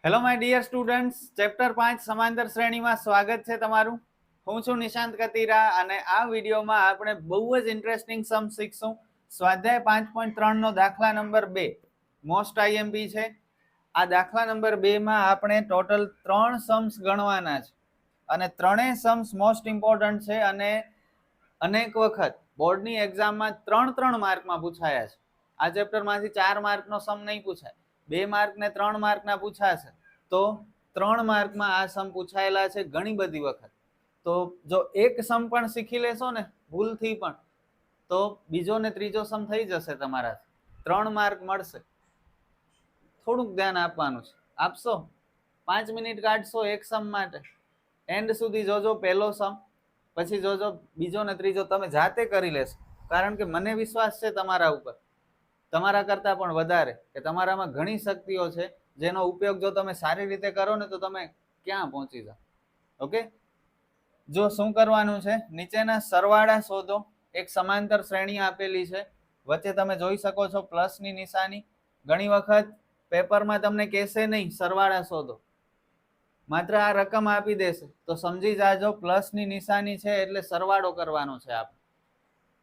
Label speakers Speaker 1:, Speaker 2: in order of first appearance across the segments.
Speaker 1: Hello my dear students, chapter 5 સમાંતર શ્રેણીમાં સ્વાગત છે તમારું. હું છું નિશાંત કતીરા અને આ વિડીયોમાં આપણે બહુ જ ઇન્ટરેસ્ટિંગ સમ શીખશું. સ્વાધ્યાય 5.3 નો દાખલા નંબર 2 મોસ્ટ આઈએમપી છે. આ દાખલા નંબર 2 માં આપણે ટોટલ 3 સમ્સ ગણવાના છે અને ત્રણેય સમ્સ મોસ્ટ ઇમ્પોર્ટન્ટ છે અને અનેક વખત બોર્ડની એક્ઝામમાં 3 માર્કમાં પૂછાયા છે. આ ચેપ્ટરમાંથી 4 માર્કનો સમ નહીં પૂછાય, 2 માર્ક ને 3 માર્કના પૂછાશે. તો 3 માર્કમાં આ સમ પૂછાયેલા છે ઘણી બધી વખત. તો જો એક સમ પણ શીખી લેશો ને ભૂલથી પણ, તો બીજો ને ત્રીજો સમ થઈ જશે તમારાથી. 3 માર્ક મળશે. થોડુંક ધ્યાન આપવાનું છે. આપશો? 5 મિનિટ કાઢશો એક સમ માટે. એન્ડ સુધી જોજો પહેલો સમ, પછી જોજો બીજો ને ત્રીજો. તમે જાતે કરી લેશો, કારણ કે મને વિશ્વાસ છે તમારા ઉપર, તમારા કરતા પણ વધારે, કે તમારામાં ઘણી શક્તિઓ છે જેનો ઉપયોગ જો તમે સારી રીતે કરો ને તો તમે ક્યાં પહોંચી જાઓ. ઓકે, જો શું કરવાનું છે, નીચેના સરવાળા શોધો. એક સમાંતર શ્રેણી આપેલી છે, વચ્ચે તમે જોઈ શકો છો પ્લસની નિશાની. ઘણી વખત પેપરમાં તમને કહેશે નહીં સરવાળા શોધો, માત્ર આ રકમ આપી દેશે, તો સમજી જાજો પ્લસની નિશાની છે એટલે સરવાળો કરવાનો છે. આપણે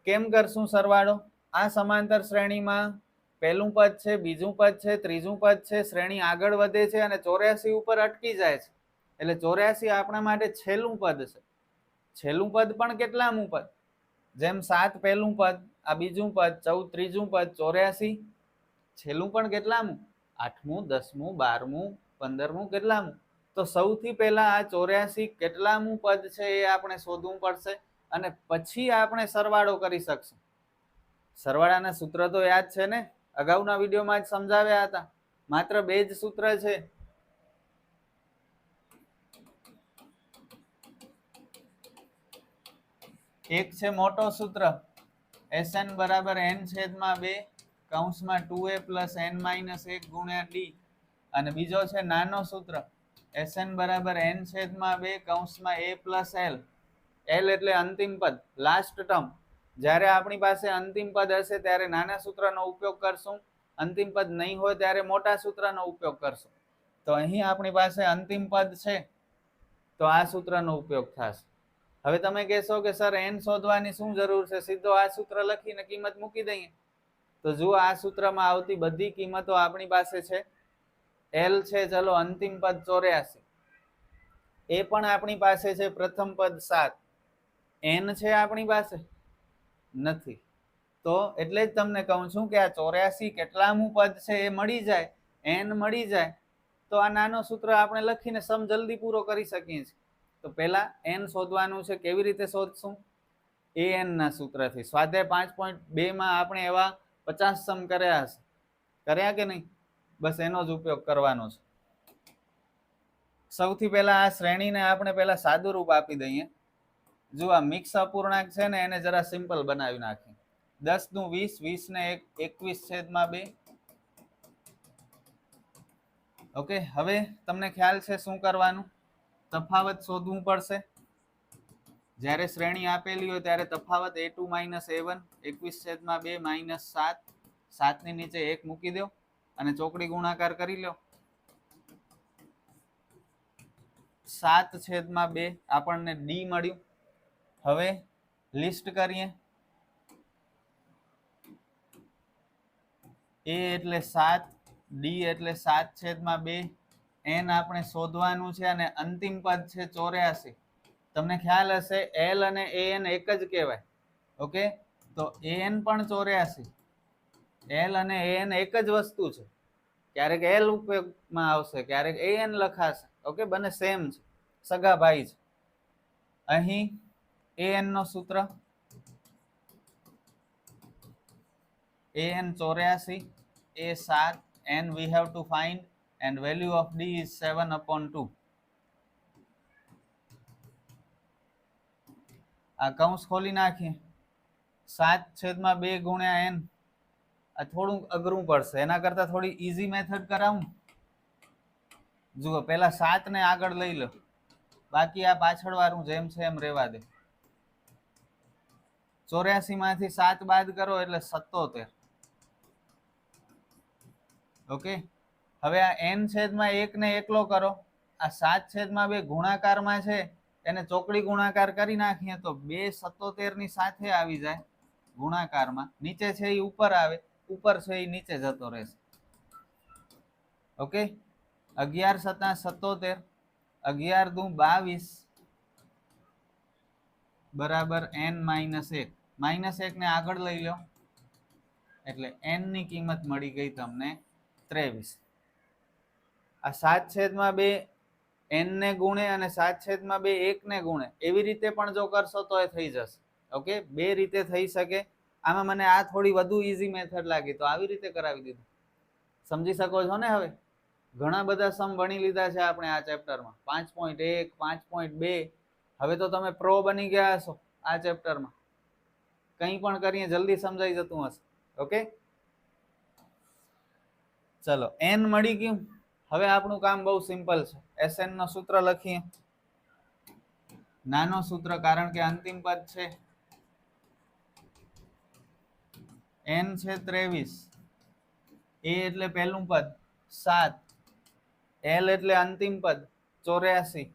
Speaker 1: કેમ કરશું સરવાળો? આ સમાંતર શ્રેણીમાં પહેલું પદ છે, બીજું પદ છે, ત્રીજું પદ છે, શ્રેણી આગળ વધે છે અને 84 ઉપર અટકી જાય છે. એટલે 84 આપણા માટે છેલ્લું પદ છે. છેલ્લું પદ પણ કેટલામું પદ? જેમ 7 પહેલું પદ, આ બીજું પદ, 14 ત્રીજું પદ, 84 છેલ્લું પણ કેટલામું? 8મું, 10મું, 12મું, 15મું, કેટલામું? તો સૌથી પહેલા આ 84 કેટલામું પદ છે એ આપણે શોધવું પડશે અને પછી આપણે સરવાળો કરી શકશું. સરવાળાના સૂત્ર તો યાદ છે ને, અગાઉના વિડીયોમાં જ સમજાવ્યા હતા. માત્ર 2 જ સૂત્ર છે. એક છે મોટો સૂત્ર, Sn બરાબર n/2 કૌંસમાં 2a + n - 1 ગુણ્યા d, અને બીજો છે નાનો સૂત્ર, Sn બરાબર n/2 કૌંસમાં a + l. l એટલે અંતિમ પદ, લાસ્ટ ટર્મ. જ્યારે આપણી પાસે અંતિમ પદ હશે ત્યારે નાના સૂત્રનો ઉપયોગ કરશું, અંતિમ પદ નહીં હોય ત્યારે મોટા સૂત્રનો ઉપયોગ કરશું. તો અહીં આપણી પાસે અંતિમ પદ છે તો આ સૂત્રનો ઉપયોગ થશે. હવે તમે કહેશો કે સર n શોધવાની શું જરૂર છે, સીધો આ સૂત્ર લખીને કિંમત મૂકી દઈએ. તો જુઓ, આ સૂત્રમાં આવતી બધી કિંમતો આપણી પાસે છે. l છે, ચલો અંતિમ પદ 84, એ પણ આપણી પાસે છે. પ્રથમ પદ 7, n છે આપણી પાસે નથી. તો એટલે જ તમને કહું છું કે આ 84 કેટલામું પદ છે એ મળી જાય, n મળી જાય, તો આ નાનો સૂત્ર આપણે લખીને સમ જલ્દી પૂરો કરી શકીએ છીએ. તો પહેલા n શોધવાનું છે. કેવી રીતે શોધશું? an ના સૂત્રથી. સ્વાધ્યાય 5.2 માં આપણે એવા 50 સમ કર્યા હશે, કર્યા કે નહીં? બસ એનો જ ઉપયોગ કરવાનો છે. સૌથી પહેલા આ શ્રેણીને આપણે પહેલા સાદું રૂપ આપી દઈએ. જો આ મિક્સ અપૂર્ણાંક છે ને, એને જરા સિમ્પલ બનાવી નાખીએ. 10 નું 20, 20 ને 21/2. ઓકે, હવે તમને ખ્યાલ છે શું કરવાનું? તફાવત શોધવું પડશે. જ્યારે શ્રેણી આપેલી હોય ત્યારે તફાવત a2 - a1, 21/2 - 7. 7 ની નીચે 1 મૂકી દો અને ચોકડી ગુણાકાર કરી લો. 7/2 આપણને d મળ્યું. હવે લિસ્ટ કરીએ. a એટલે 7, d એટલે 7/2, n આપણે શોધવાનું છે અને અંતિમ પદ છે 84. તમને ખ્યાલ હશે l અને an એક જ કહેવાય. ઓકે, તો an પણ 84, l અને an એક જ વસ્તુ છે. ક્યારેક l ઉપયોગમાં આવશે, ક્યારેક an લખાશે. ઓકે, બંને સેમ છે, સગા ભાઈ છે. અહીં an નો સૂત્ર an 84, a 7, n we have to find and value of d is 7/2. આ કૌંસ ખોલી નાખીએ. 7/2 ગુણ્યા n. આ થોડું અઘરું પડશે, એના કરતા થોડી ઈઝી મેથડ કરાવું. જુઓ, પહેલા 7 ને આગળ લઈ લો, બાકી આ પાછળ વાળું જેમ છે એમ રહેવા દે. 84 માંથી 7 બાદ કરો એટલે 77. ઓકે, હવે આ n છેદમાં 1 ને એકલો કરો, આ 7 છેદમાં 2 ગુણાકારમાં છે એને ચોકડી ગુણાકાર કરી નાખીએ તો 277 ની સાથે આવી જાય ગુણાકારમાં, નીચે છે એ ઉપર આવે, ઉપર છે એ નીચે જતો રહેશે. ઓકે, 11 × 77, 11 × 2 = 22 બરાબર n-1. -1 ને આગળ લઈ લો એટલે n ની કિંમત મળી ગઈ તમને 23. આ 7 છેદમાં 2 n ને ગુણે અને 7 છેદમાં 2 1 ને ગુણે, એવી રીતે પણ જો કરશો તો એ થઈ જશે. ઓકે, બે રીતે થઈ શકે. આમાં મને આ થોડી વધુ ઈઝી મેથડ લાગી તો આવી રીતે કરાવી દીધું. સમજી શકો છો ને? હવે ઘણા બધા સમ ભણી લીધા છે આપણે આ ચેપ્ટરમાં, 5.1, 5.2. હવે તો તમે પ્રો બની ગયા હશો આ ચેપ્ટરમાં. કંઈ પણ કરીએ જલ્દી સમજાઈ જતું હશે. ઓકે, ચલો n મળી ગયું. હવે આપણું કામ બહુ સિમ્પલ છે. SN નો સૂત્ર લખીએ. નાનો સૂત્ર, કારણ કે અંતિમ પદ છે. n છે 23, a એટલે પહેલું પદ 7, l એટલે અંતિમ પદ 84.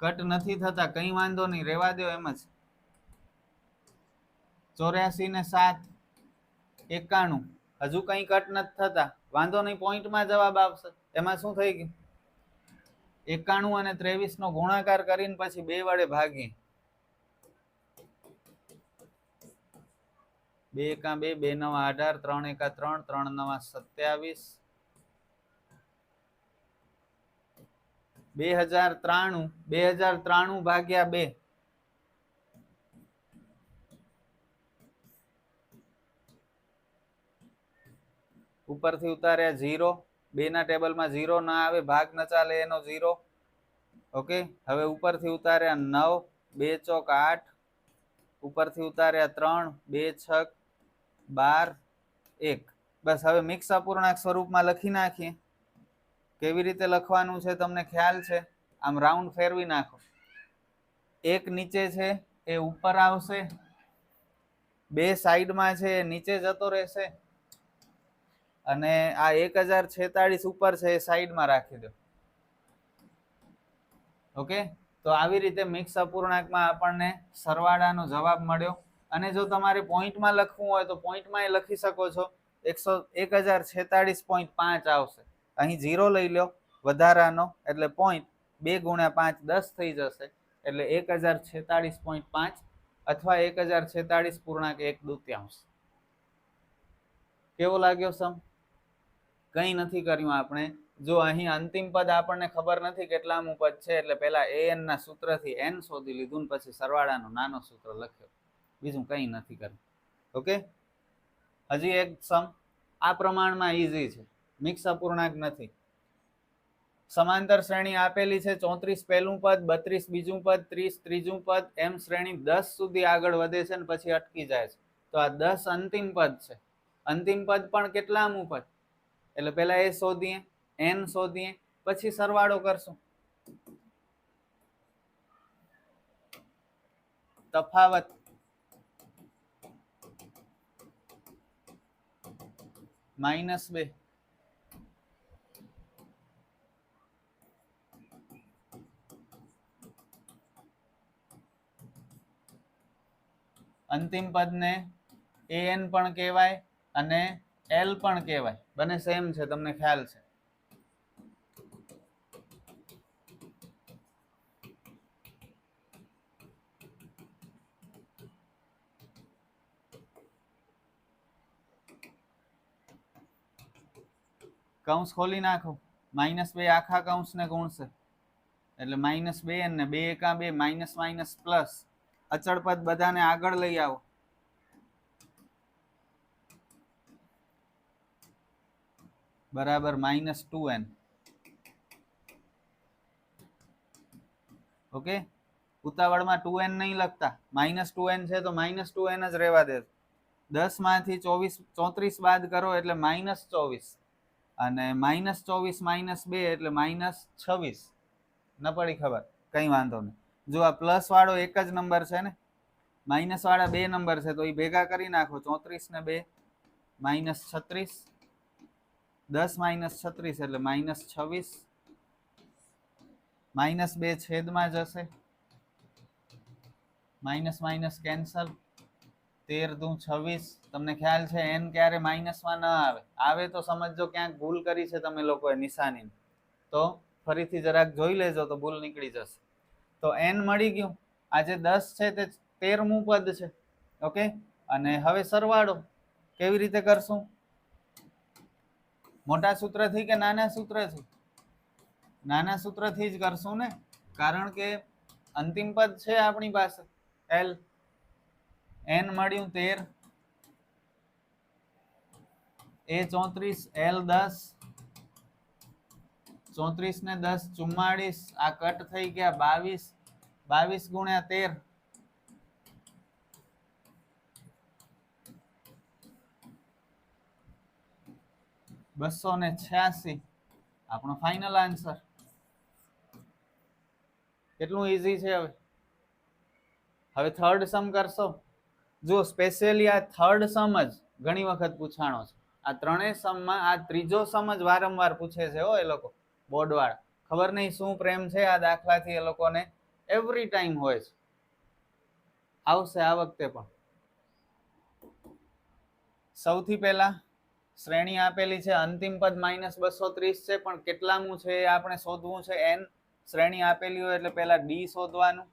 Speaker 1: કટ નથી થતા, કઈ વાંધો નહીં, રેવા દો એમ જ. 84 ને 7 91. હજુ કઈ કટ નથી થતા, વાંધો નહીં, પોઈન્ટમાં જવાબ આવશે. એમાં શું થઈ ગયું? 91 અને 23 નો ગુણાકાર કરીને પછી 2 વડે ભાગીએ. 2 × 2 = 2 × 9 = 18, 3 × 3 = 3 × 9 = 27. 2093 ભાગ્યા 2. ઉપરથી ઉતાર્યા 0, 2 ના ટેબલમાં 0 ના આવે, ભાગ ન ચાલે એનો 0. ઓકે, હવે ઉપરથી ઉતાર્યા 9, 2 ચોક 8, ઉપરથી ઉતાર્યા 3, 2 છક 12, 1. બસ હવે મિક્સ અપૂર્ણાંક સ્વરૂપમાં લખી નાખીએ. કેવી રીતે લખવાનું છે તમને ખ્યાલ છે? આમ રાઉન્ડ ફેરવી નાખો. 1 નીચે છે એ ઉપર આવશે, 2 સાઈડમાં છે એ નીચે જતો રહેશે, અને આ 1046 ઉપર છે એ સાઈડમાં રાખી દો. ઓકે, તો આવી રીતે મિક્સ અપૂર્ણાંકમાં આપણને સરવાળાનો જવાબ મળ્યો. અને જો તમારે પોઈન્ટમાં લખવું હોય તો પોઈન્ટમાં લખી શકો છો. 1046.5 આવશે. અહીં 0 લઈ લો વધારાનો, એટલે પોઈન્ટ. 2 × 5 = 10 થઈ જશે, એટલે 1046.5 અથવા 1046.1/2. કેવો લાગ્યો સમ? કંઈ નથી કર્યું આપણે. જો અહીં અંતિમ પદ આપણને ખબર નથી કેટલામું પદ છે, એટલે પહેલા an ના સૂત્રથી n શોધી લીધું ને પછી સરવાળાનો નાનો સૂત્ર લખ્યો. બીજું કંઈ નથી કર્યું. ઓકે, હજી એક સમ આ પ્રમાણમાં ઈઝી છે, મિક્સ અપૂર્ણાંક નથી. સમાંતર શ્રેણી આપેલી છે. 34 પહેલું પદ, 32 બીજું પદ, 30 ત્રીજું પદ, એમ શ્રેણી 10 સુધી આગળ વધે છે ને પછી અટકી જાય છે. તો આ 10 અંતિમ પદ છે. અંતિમ પદ પણ કેટલામું પદ? એટલે પહેલા એ શોધીએ, n શોધીએ, પછી સરવાળો કરશું. તફાવત -2. અંતિમ પદને an પણ કહેવાય અને l પણ કહેવાય. બંને સેમ છે, તમને ખ્યાલ છે. કૌંસ ખોલી નાખો. -2 આખા કૌંસને ગુણશે એટલે -2 અને 2 × 2 - પ્લસ. અચળ પદ બધાને આગળ લઈ આવો. બરાબર -2n. ઓકે, ઉતાવળમાં 2n નહીં લખતા. -2n છે તો -2n જ રહેવા દે. 10 માંથી 34 બાદ કરો એટલે -24, અને -24 - 2 એટલે -26. ન પડી ખબર? કંઈ વાંધો નહીં. જો આ પ્લસ વાળો એક જ નંબર છે ને, માઇનસ વાળા 2 નંબર છે, તો એ ભેગા કરી નાખો. 34 ને 2 -36, 10 - 36 એટલે -26, -2 છેદમાં જશે, માઇનસ માઇનસ કેન્સલ, 13 દુ 26. તમને ખ્યાલ છે n ક્યારે માઇનસમાં ન આવે, આવે તો સમજો ક્યાંક ભૂલ કરી છે તમે લોકોએ નિશાની, તો ફરીથી જરાક જોઈ લેજો તો ભૂલ નીકળી જશે. તો n મળી ગયું. આ જે 10 છે તે 13મું પદ છે. ઓકે, અને હવે સરવાળો કેવી રીતે કરશું? મોટા સૂત્રથી કે નાના સૂત્રથી? નાના સૂત્રથી જ કરશું ને, કારણ કે અંતિમ પદ છે આપણી પાસે l. n મળ્યું 13, a 34, l 10, 34 ને 10 44, આ કટ થઈ ગયા 22, 22 ગુણ્યા 13 286, આપણો ફાઇનલ આન્સર. કેટલું ઈઝી છે. હવે થર્ડ સમ કરશો. જો સ્પેશિયલી આ થર્ડ સમ જ ઘણી વખત પૂછાણો છે. આ ત્રણેય સમમાં આ ત્રીજો સમ જ વારંવાર પૂછે છે એ લોકો બોર્ડ વાળા. ખબર નહીં શું પ્રેમ છે આ દાખલાથી એ લોકોને, એવરી ટાઈમ હોય છે. આવશે આ વખતે પણ. સૌથી પહેલા શ્રેણી આપેલી છે, અંતિમ પદ -230 છે, પણ કેટલામું છે એ આપણે શોધવું છે. n શ્રેણી આપેલી હોય એટલે પહેલા d શોધવાનું.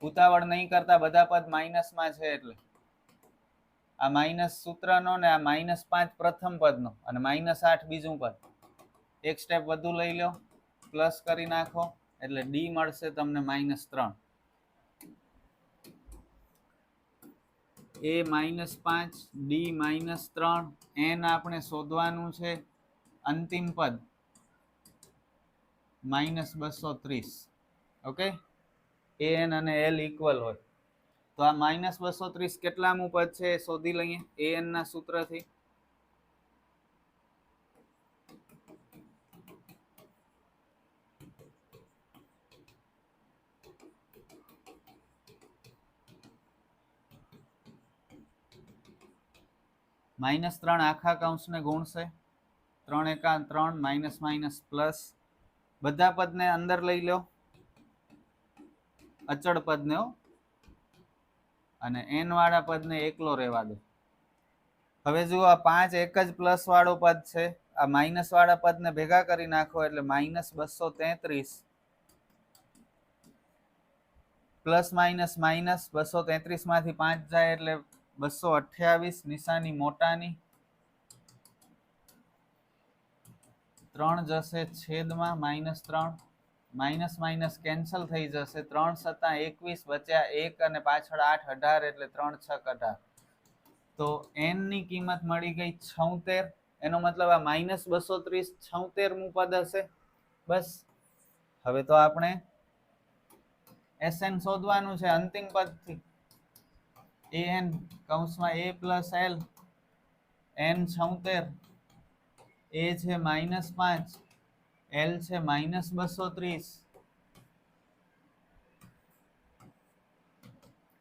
Speaker 1: ઉતાવળ નહીં કરતા, બધા પદ માઇનસમાં છે એટલે આ માઇનસ સૂત્રનો ને આ -5 પ્રથમ પદનો અને -8 બીજું પદ. એક સ્ટેપ વધુ લઈ લો, પ્લસ કરી નાખો એટલે d મળશે તમને -3. a -5 d -3, n આપણે શોધવાનું છે અંતિમ પદ -230. ઓકે, an અને l ઇક્વલ હોય તો આ -230 કેટલામું પદ છે એ શોધી લઈએ an ના સૂત્રથી. -3 આખા કૌંસને ગુણશે, 3 એકા 3, માઇનસ માઇનસ પ્લસ. બધા પદને અંદર લઈ લો, અચળ પદને, અને n વાળા પદને એકલો રહેવા દો. હવે જુઓ આ 5 એક જ પ્લસ વાળો પદ છે, આ માઇનસ વાળા પદને ભેગા કરી નાખો એટલે -233, પ્લસ માઇનસ માઇનસ, 233 માંથી 5 જાય એટલે 228, નિશાની મોટાની, 3 જશે છેદમાં -3, માઇનસ માઇનસ કેન્સલ થઈ જશે, 3 × 7 = 21, બચ્યા 1 અને પાછળ 8 18 એટલે 3 × 6 = 18. તો n ની કિંમત મળી ગઈ 76. એનો મતલબ આ -230 76મું પદ હશે. બસ હવે તો આપણે SN શોધવાનું છે અંતિમ પદથી. an કૌંસમાં a + l, n 76, a છે -5, l છે -230.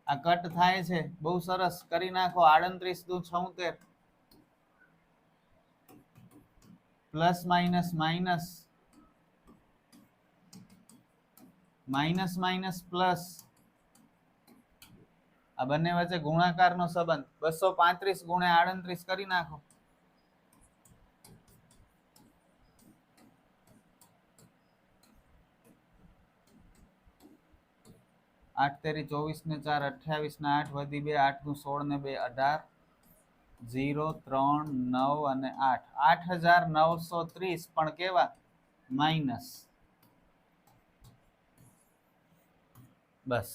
Speaker 1: આ કટ થાય છે, બહુ સરસ કરી નાખો. 38 દુ 76, plus minus minus, minus minus plus, આ બંને વચ્ચે ગુણાકારનો સંબંધ 235 ગુણ્યા 38 કરી નાખો. 8 તેરી 24 ને 4 28 ને 8 વધી 2, 8 દુ 16 ને 2 18, 0 3 9 અને 8, 8930. પણ કેવા? માઇનસ. બસ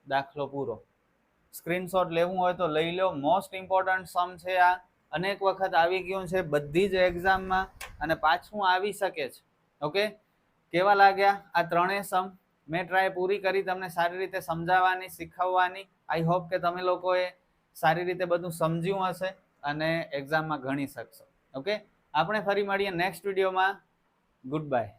Speaker 1: દાખલો પૂરો. સ્ક્રીનશોટ લેવું હોય તો લઈ લો. મોસ્ટ ઇમ્પોર્ટન્ટ સમ છે આ. અનેક વખત આવી ગયું છે બધી જ એક્ઝામમાં અને પાછું આવી શકે છે. ઓકે, કેવા લાગ્યા આ ત્રણેય સમ? મેં ટ્રાય પૂરી કરી તમને સારી રીતે સમજાવવાની, શીખવવાની. આઈ હોપ કે તમે લોકોએ સારી રીતે બધું સમજ્યું હશે અને એક્ઝામમાં ગણી શકશો. ઓકે, આપણે ફરી મળીએ નેક્સ્ટ વિડીયોમાં. Good bye.